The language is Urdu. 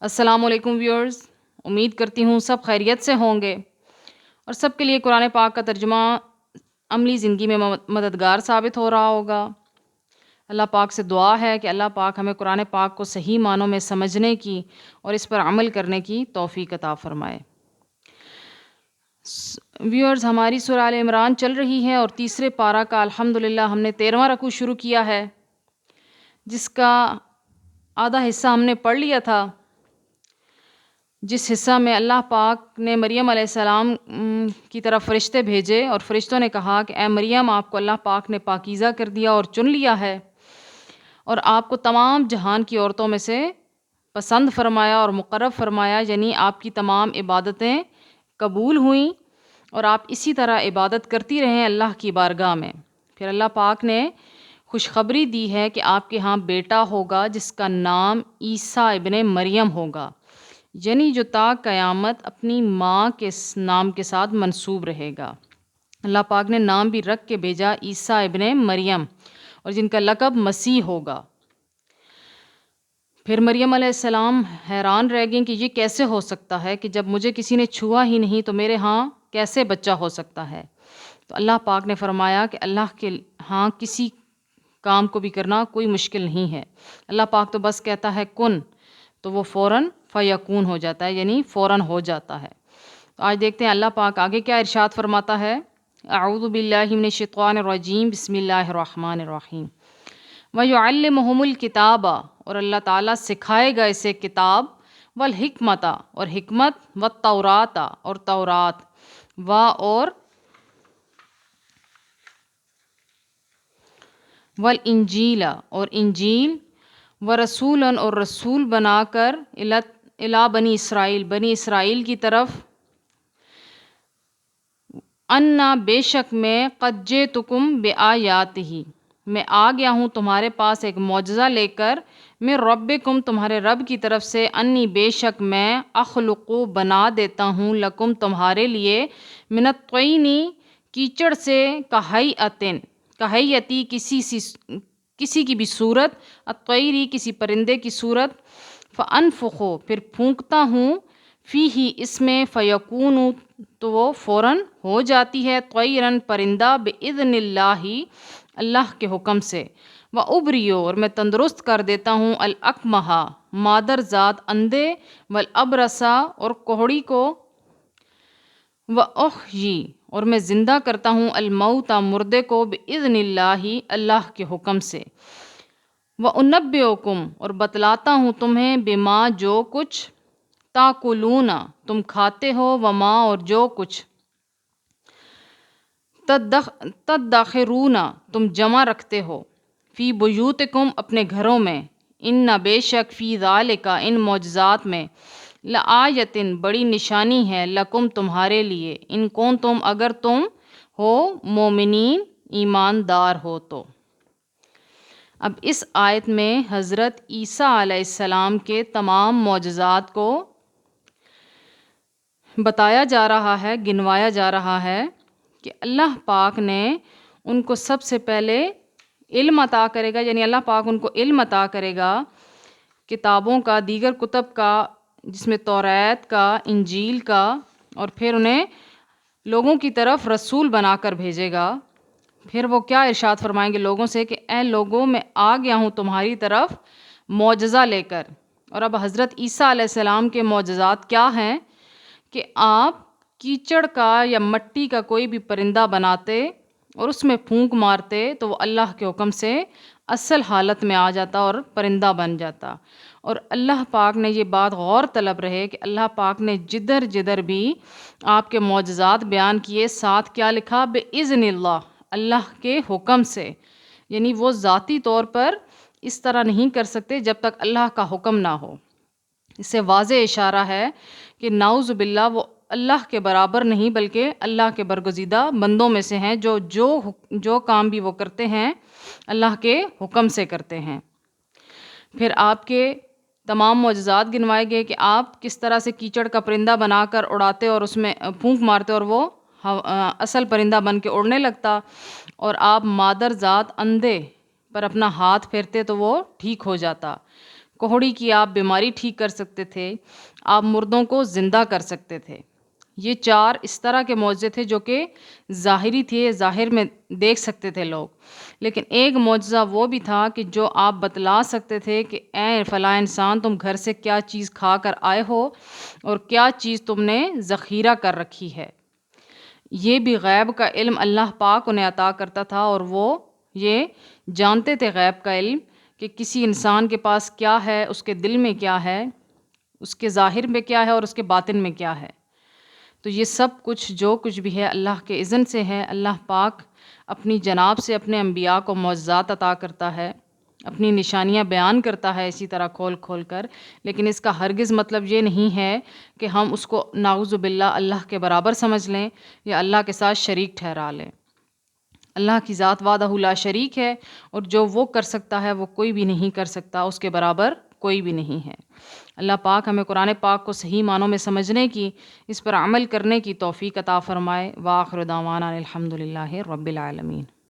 السلام علیکم ویورز، امید کرتی ہوں سب خیریت سے ہوں گے اور سب کے لیے قرآن پاک کا ترجمہ عملی زندگی میں مددگار ثابت ہو رہا ہوگا۔ اللہ پاک سے دعا ہے کہ اللہ پاک ہمیں قرآن پاک کو صحیح معنوں میں سمجھنے کی اور اس پر عمل کرنے کی توفیق عطا فرمائے۔ ویورز، ہماری سورہ آل عمران چل رہی ہے اور تیسرے پارہ کا الحمدللہ ہم نے 13واں رکوع شروع کیا ہے، جس کا آدھا حصہ ہم نے پڑھ لیا تھا، جس حصہ میں اللہ پاک نے مریم علیہ السلام کی طرف فرشتے بھیجے اور فرشتوں نے کہا کہ اے مریم، آپ کو اللہ پاک نے پاکیزہ کر دیا اور چن لیا ہے اور آپ کو تمام جہان کی عورتوں میں سے پسند فرمایا اور مقرب فرمایا، یعنی آپ کی تمام عبادتیں قبول ہوئیں اور آپ اسی طرح عبادت کرتی رہیں اللہ کی بارگاہ میں۔ پھر اللہ پاک نے خوشخبری دی ہے کہ آپ کے ہاں بیٹا ہوگا جس کا نام عیسیٰ ابن مریم ہوگا، یعنی جو تا قیامت اپنی ماں کے نام کے ساتھ منسوب رہے گا۔ اللہ پاک نے نام بھی رکھ کے بھیجا عیسیٰ ابن مریم، اور جن کا لقب مسیح ہوگا۔ پھر مریم علیہ السلام حیران رہ گئیں کہ یہ کیسے ہو سکتا ہے کہ جب مجھے کسی نے چھوا ہی نہیں تو میرے ہاں کیسے بچہ ہو سکتا ہے؟ تو اللہ پاک نے فرمایا کہ اللہ کے ہاں کسی کام کو بھی کرنا کوئی مشکل نہیں ہے۔ اللہ پاک تو بس کہتا ہے کن، تو وہ فوراً فیکون ہو جاتا ہے، یعنی فوراً ہو جاتا ہے۔ تو آج دیکھتے ہیں اللہ پاک آگے کیا ارشاد فرماتا ہے۔ اعوذ باللہ من الشیطان الرجیم، بسم اللہ الرحمن الرحیم۔ وَيُعَلِّمُهُمُ الْكِتَابَ، اور اللہ تعالیٰ سکھائے گا اسے کتاب، والحکمت، اور حکمت، والتورات، اور تورات، اور والانجیل، اور انجیل، ورسولاً، اور رسول بنا کر الی بنی اسرائیل، بنی اسرائیل کی طرف، انا، بے شک میں، قد جئتکم بآیاتہ، میں آ گیا ہوں تمہارے پاس ایک معجزہ لے کر، میں ربکم، تمہارے رب کی طرف سے، انی، بے شک میں، اخلق، بنا دیتا ہوں، لکم، تمہارے لیے، من الطین، کیچڑ سے، کہیئتی، کسی کی بھی صورت، الطیری، کسی پرندے کی صورت، فانفخ، پھر پھونکتا ہوں، فیہ، اس میں، فیکون، تو وہ فوراً ہو جاتی ہے، طیراً، پرندہ، باذن اللہ، اللہ کے حکم سے، وابریو، اور میں تندرست کر دیتا ہوں، الاکمہ، مادر ذات، اندھے، والابرصا، اور کوہڑی کو، واحیی، اور میں زندہ کرتا ہوں، الموتى، مردے کو، باذن اللہ، اللہ کے حکم سے، وانبئکم، اور بتلاتا ہوں تمہیں، بما، جو کچھ، تاکلون، تم کھاتے ہو، وما، اور جو کچھ، تدخرون، تم جمع رکھتے ہو، فی بیوتکم، اپنے گھروں میں، ان، بے شک، فی ذالک، ان معجزات میں، لآیۃ، بڑی نشانی ہے، لکم، تمہارے لیے، ان کنتم، اگر تم ہو، مومنین، ایماندار ہو تو۔ اب اس آیت میں حضرت عیسیٰ علیہ السلام کے تمام معجزات کو بتایا جا رہا ہے، گنوایا جا رہا ہے کہ اللہ پاک نے ان کو سب سے پہلے علم عطا کرے گا، یعنی اللہ پاک ان کو علم عطا کرے گا کتابوں کا، دیگر کتب کا، جس میں توریت کا، انجیل کا، اور پھر انہیں لوگوں کی طرف رسول بنا کر بھیجے گا۔ پھر وہ کیا ارشاد فرمائیں گے لوگوں سے کہ اے لوگوں، میں آ گیا ہوں تمہاری طرف معجزہ لے کر۔ اور اب حضرت عیسیٰ علیہ السلام کے معجزات کیا ہیں کہ آپ کیچڑ کا یا مٹی کا کوئی بھی پرندہ بناتے اور اس میں پھونک مارتے تو وہ اللہ کے حکم سے اصل حالت میں آ جاتا اور پرندہ بن جاتا۔ اور اللہ پاک نے یہ بات غور طلب رہے کہ اللہ پاک نے جدھر جدھر بھی آپ کے معجزات بیان کیے، ساتھ کیا لکھا؟ بِإِذْنِ اللہ، اللہ کے حکم سے، یعنی وہ ذاتی طور پر اس طرح نہیں کر سکتے جب تک اللہ کا حکم نہ ہو۔ اس سے واضح اشارہ ہے کہ نعوذ باللہ وہ اللہ کے برابر نہیں بلکہ اللہ کے برگزیدہ بندوں میں سے ہیں، جو کام بھی وہ کرتے ہیں اللہ کے حکم سے کرتے ہیں۔ پھر آپ کے تمام معجزات گنوائے گئے کہ آپ کس طرح سے کیچڑ کا پرندہ بنا کر اڑاتے اور اس میں پھونک مارتے اور وہ اصل پرندہ بن کے اڑنے لگتا، اور آپ مادر ذات اندھے پر اپنا ہاتھ پھیرتے تو وہ ٹھیک ہو جاتا۔ کوہڑی کی آپ بیماری ٹھیک کر سکتے تھے، آپ مردوں کو زندہ کر سکتے تھے۔ یہ 4 اس طرح کے معجزے تھے جو کہ ظاہری تھے، ظاہر میں دیکھ سکتے تھے لوگ، لیکن ایک معجزہ وہ بھی تھا کہ جو آپ بتلا سکتے تھے کہ اے فلاں انسان، تم گھر سے کیا چیز کھا کر آئے ہو اور کیا چیز تم نے ذخیرہ کر رکھی ہے۔ یہ بھی غیب کا علم اللہ پاک انہیں عطا کرتا تھا، اور وہ یہ جانتے تھے غیب کا علم کہ کسی انسان کے پاس کیا ہے، اس کے دل میں کیا ہے، اس کے ظاہر میں کیا ہے اور اس کے باطن میں کیا ہے۔ تو یہ سب کچھ جو کچھ بھی ہے اللہ کے اذن سے ہے۔ اللہ پاک اپنی جناب سے اپنے انبیاء کو معجزات عطا کرتا ہے، اپنی نشانیاں بیان کرتا ہے اسی طرح کھول کھول کر، لیکن اس کا ہرگز مطلب یہ نہیں ہے کہ ہم اس کو نعوذ باللہ اللہ کے برابر سمجھ لیں یا اللہ کے ساتھ شریک ٹھہرا لیں۔ اللہ کی ذات وحدہ لا شریک ہے، اور جو وہ کر سکتا ہے وہ کوئی بھی نہیں کر سکتا، اس کے برابر کوئی بھی نہیں ہے۔ اللہ پاک ہمیں قرآن پاک کو صحیح معنوں میں سمجھنے کی، اس پر عمل کرنے کی توفیق عطا فرمائے۔ وآخر دعوانا الحمد للہ رب العالمین۔